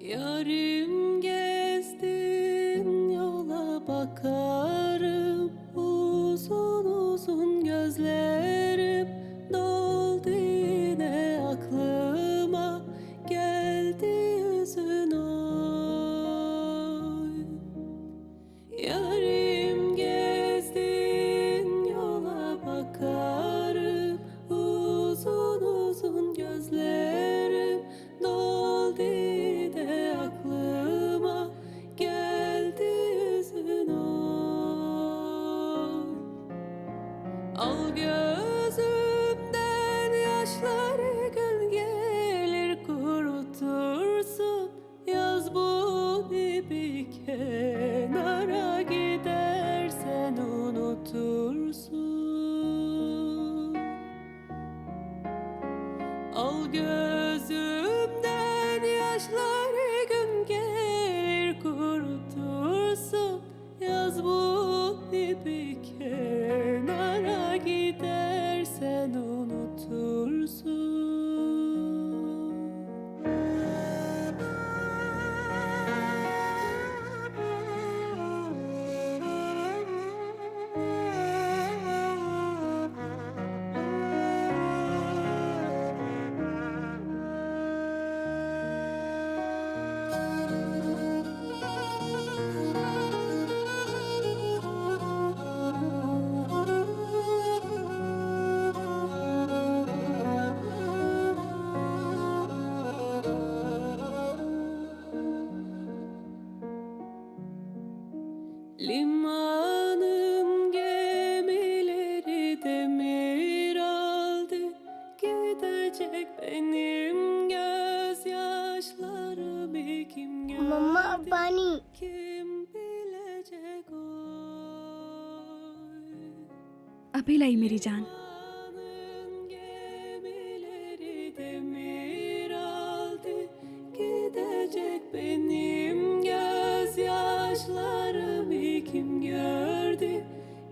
Yarim gezdin yola bakarım, uzun uzun gözlerim doldu yine aklıma, geldi yüzün oy. Yarim gezdin yola bakarım, uzun uzun gözlerim doldu yine aklıma, geldi yüzün oy. Al gözümden yaşları, gün gelir kurutursun, yaz bu bir kenara, gidersen unutursun. Al gözümden yaşları, gün gelir kurutursun, yaz bu bir kenara, gidersen unutursun. Limanın gemileri demir aldı, gidecek benim gözyaşlarımı kim gördü? Mama, पानी। Kim bilecek oy. अभी लाई मेरी जान। Limanın gemileri demir aldı, gidecek benim gözyaşlarımı kim gördü,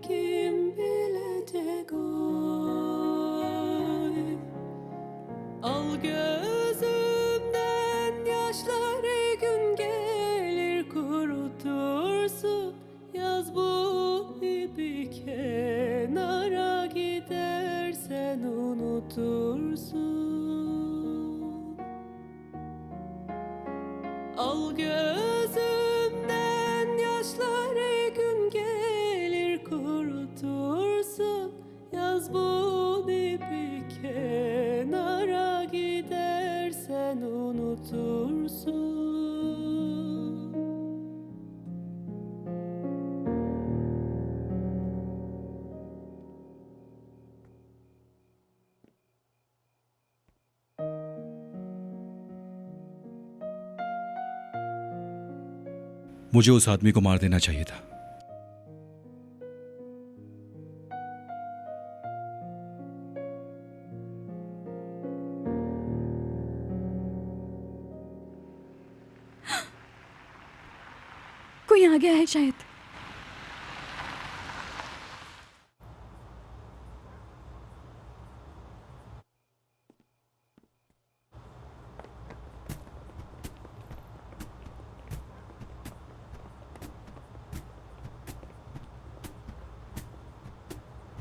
kim bilecek oy. Al gözümden yaşları, gün gelir kurutursun, yaz bu bir kenara, gidersen unutursun. Al gözümden yaşları, gün gelir kurutursun, yaz bu bir kenara, gidersen unutursun. मुझे उस आदमी को मार देना चाहिए था। कोई आ गया है शायद।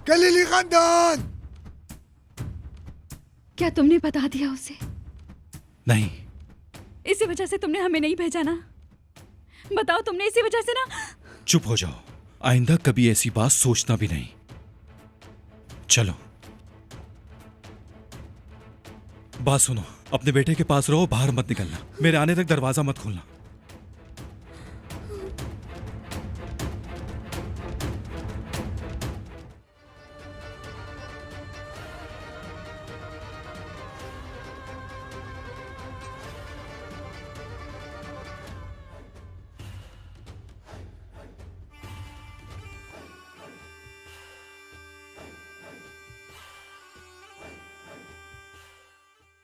गलीली खानदान। क्या तुमने बता दिया उसे? नहीं, इसी वजह से तुमने हमें नहीं भेजा ना? बताओ, तुमने इसी वजह से ना? चुप हो जाओ, आइंदा कभी ऐसी बात सोचना भी नहीं। चलो, बात सुनो, अपने बेटे के पास रहो, बाहर मत निकलना, मेरे आने तक दरवाजा मत खोलना।